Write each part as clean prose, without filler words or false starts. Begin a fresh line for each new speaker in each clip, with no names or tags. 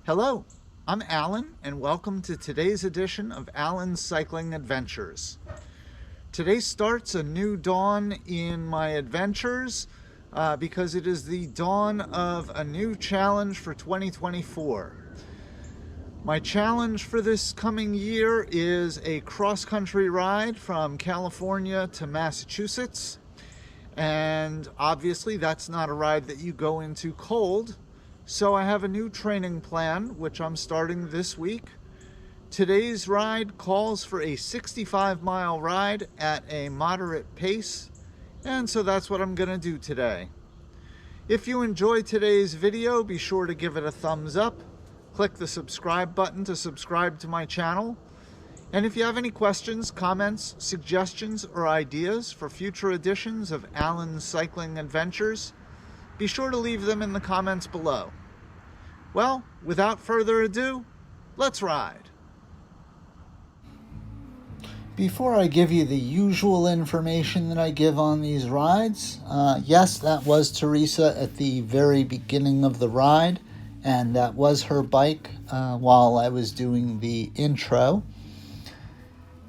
Hello, I'm Alan, and welcome to today's edition of Alan's Cycling Adventures. Today starts a new dawn in my adventures because it is the dawn of a new challenge for 2024. My challenge for this coming year is a cross-country ride from California to Massachusetts. And obviously that's not a ride that you go into cold. So I have a new training plan, which I'm starting this week. Today's ride calls for a 65-mile ride at a moderate pace. And so that's what I'm going to do today. If you enjoyed today's video, be sure to give it a thumbs up. Click the subscribe button to subscribe to my channel. And if you have any questions, comments, suggestions, or ideas for future editions of Alan's Cycling Adventures, be sure to leave them in the comments below. Well, without further ado, let's ride. Before I give you the usual information that I give on these rides, yes, that was Teresa at the very beginning of the ride, and that was her bike while I was doing the intro.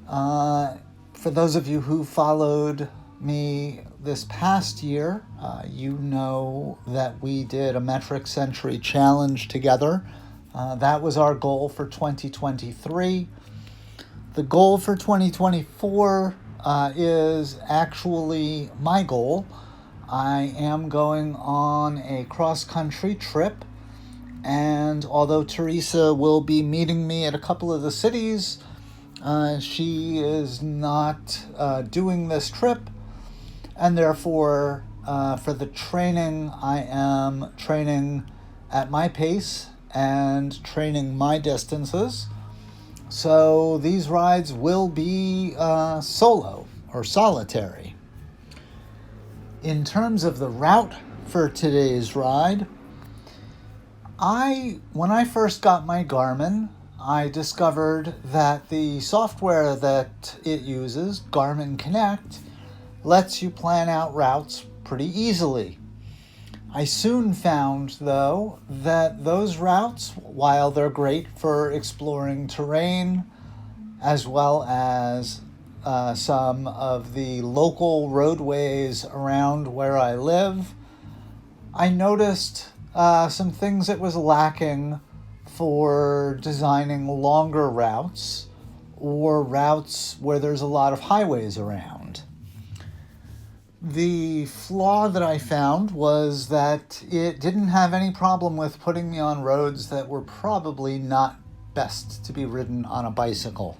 For those of you who followed me this past year, you know that we did a metric century challenge together. That was our goal for 2023. The goal for 2024 is actually my goal. I am going on a cross-country trip, and although Teresa will be meeting me at a couple of the cities, she is not doing this trip, and therefore for the training, I am training at my pace and training my distances. So these rides will be solo or solitary. In terms of the route for today's ride, when I first got my Garmin, I discovered that the software that it uses, Garmin Connect, lets you plan out routes pretty easily. I soon found, though, that those routes, while they're great for exploring terrain, as well as some of the local roadways around where I live, I noticed some things that was lacking for designing longer routes or routes where there's a lot of highways around. The flaw that I found was that it didn't have any problem with putting me on roads that were probably not best to be ridden on a bicycle.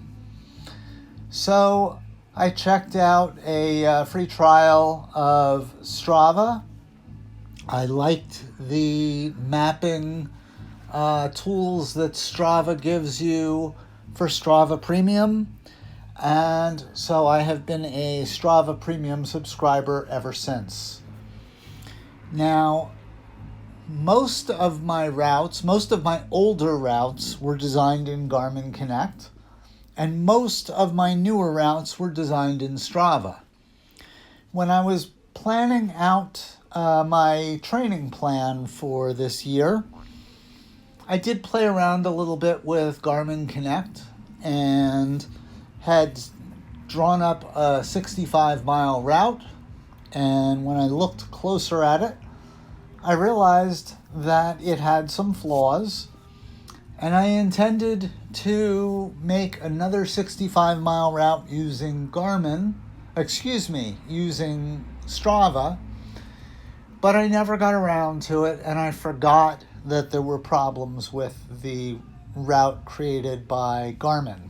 So I checked out a free trial of Strava. I liked the mapping tools that Strava gives you for Strava Premium, and so I have been a Strava Premium subscriber ever since. Now, most of my older routes were designed in Garmin Connect, and most of my newer routes were designed in Strava. When I was planning out my training plan for this year, I did play around a little bit with Garmin Connect and had drawn up a 65-mile route. And when I looked closer at it, I realized that it had some flaws. And I intended to make another 65-mile route using using Strava. But I never got around to it, and I forgot that there were problems with the route created by Garmin.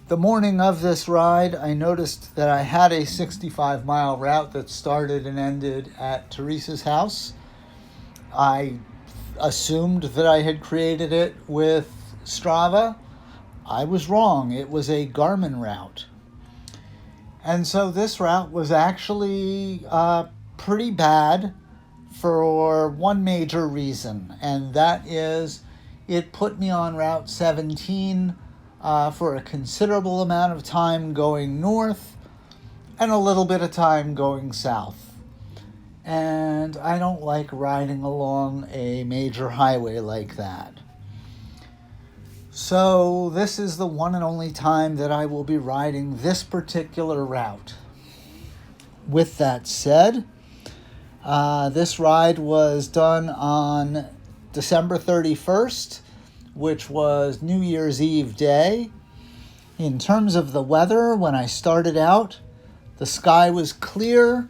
The morning of this ride, I noticed that I had a 65-mile route that started and ended at Teresa's house. I assumed that I had created it with Strava. I was wrong. It was a Garmin route. And so this route was actually pretty bad for one major reason, and that is it put me on Route 17 for a considerable amount of time going north and a little bit of time going south. and I don't like riding along a major highway like that. So this is the one and only time that I will be riding this particular route. With that said, this ride was done on December 31st, which was New Year's Eve day. In terms of the weather, when I started out, the sky was clear,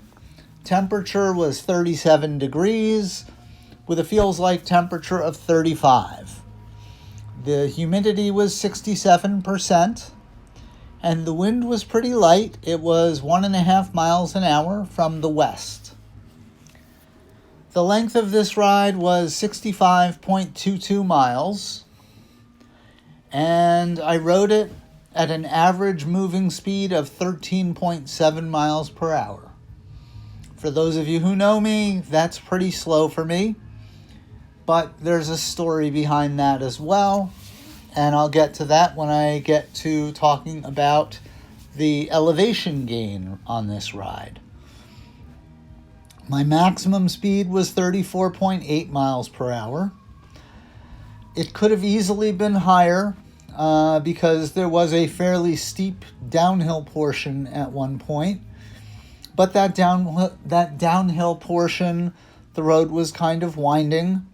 temperature was 37 degrees, with a feels like temperature of 35. The humidity was 67%, and the wind was pretty light. It was 1.5 miles an hour from the west. The length of this ride was 65.22 miles, and I rode it at an average moving speed of 13.7 miles per hour. For those of you who know me, that's pretty slow for me. But there's a story behind that as well, and I'll get to that when I get to talking about the elevation gain on this ride. My maximum speed was 34.8 miles per hour. It could have easily been higher because there was a fairly steep downhill portion at one point. But that downhill portion, the road was kind of winding,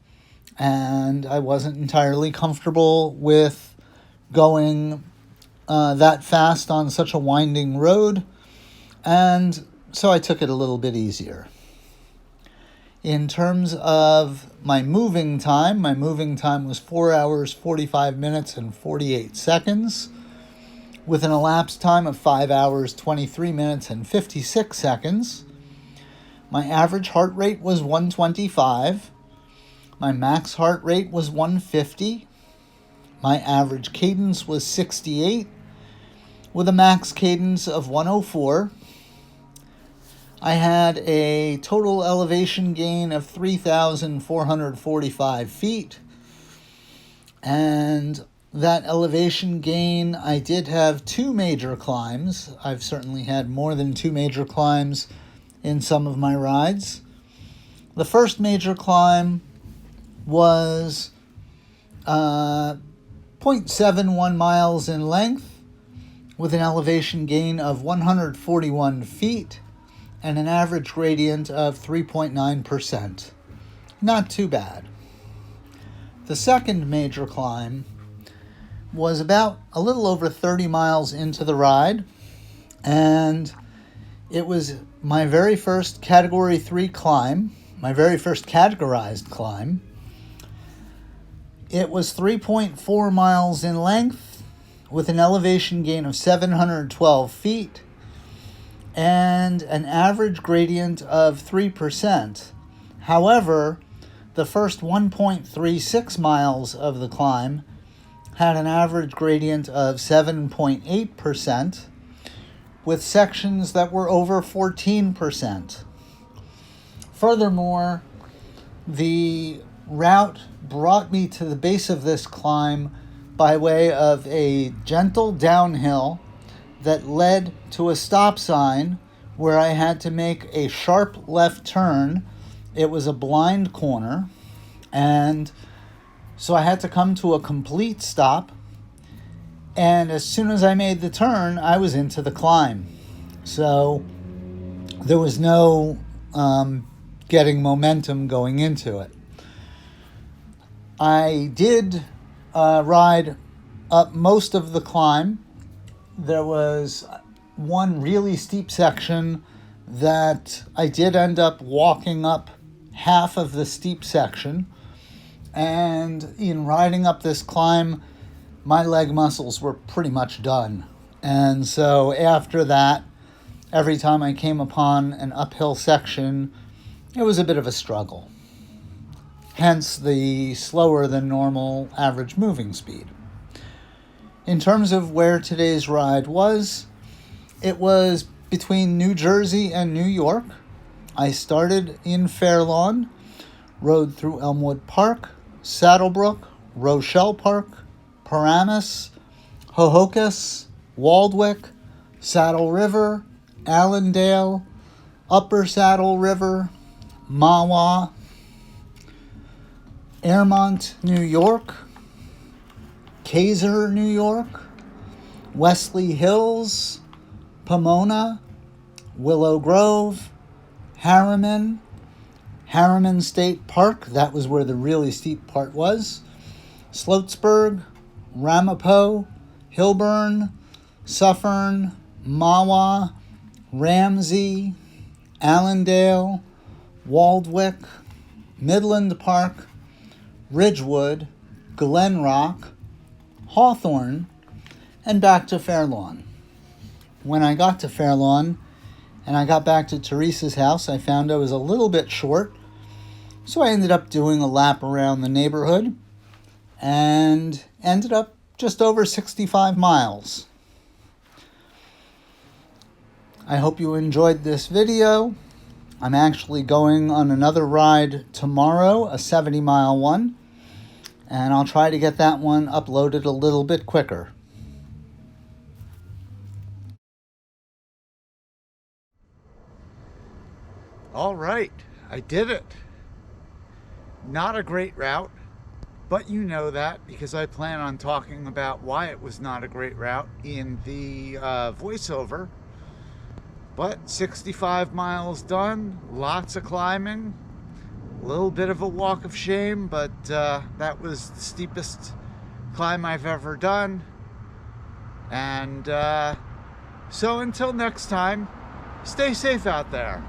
and I wasn't entirely comfortable with going that fast on such a winding road, and so I took it a little bit easier. In terms of my moving time was 4 hours, 45 minutes, and 48 seconds, with an elapsed time of 5 hours, 23 minutes, and 56 seconds. My average heart rate was 125. My max heart rate was 150. My average cadence was 68, with a max cadence of 104. I had a total elevation gain of 3,445 feet, and that elevation gain, I did have 2 major climbs. I've certainly had more than 2 major climbs in some of my rides. The first major climb was 0.71 miles in length, with an elevation gain of 141 feet and an average gradient of 3.9%. Not too bad. The second major climb was about a little over 30 miles into the ride, and it was my very first Category 3 climb, my very first categorized climb. It was 3.4 miles in length, with an elevation gain of 712 feet, and an average gradient of 3%. However, the first 1.36 miles of the climb had an average gradient of 7.8%, with sections that were over 14%. Furthermore, the route brought me to the base of this climb by way of a gentle downhill that led to a stop sign where I had to make a sharp left turn. It was a blind corner, and so I had to come to a complete stop, and as soon as I made the turn, I was into the climb. So there was no getting momentum going into it. I did ride up most of the climb. There was one really steep section that I did end up walking up half of the steep section. And in riding up this climb, my leg muscles were pretty much done. And so after that, every time I came upon an uphill section, it was a bit of a struggle. Hence the slower than normal average moving speed. In terms of where today's ride was, it was between New Jersey and New York. I started in Fairlawn, rode through Elmwood Park, Saddlebrook, Rochelle Park, Paramus, Hohokus, Waldwick, Saddle River, Allendale, Upper Saddle River, Mahwah, Airmont, New York, Kaiser, New York, Wesley Hills, Pomona, Willow Grove, Harriman, Harriman State Park, that was where the really steep part was, Sloatsburg, Ramapo, Hilburn, Suffern, Mahwah, Ramsey, Allendale, Waldwick, Midland Park, Ridgewood, Glen Rock, Hawthorne, and back to Fairlawn. When I got to Fairlawn and I got back to Teresa's house, I found I was a little bit short, so I ended up doing a lap around the neighborhood and ended up just over 65 miles. I hope you enjoyed this video. I'm actually going on another ride tomorrow, a 70-mile one, and I'll try to get that one uploaded a little bit quicker. All right, I did it. Not a great route, but you know that because I plan on talking about why it was not a great route in the voiceover. But 65 miles done, lots of climbing, a little bit of a walk of shame, but that was the steepest climb I've ever done. And so until next time, stay safe out there.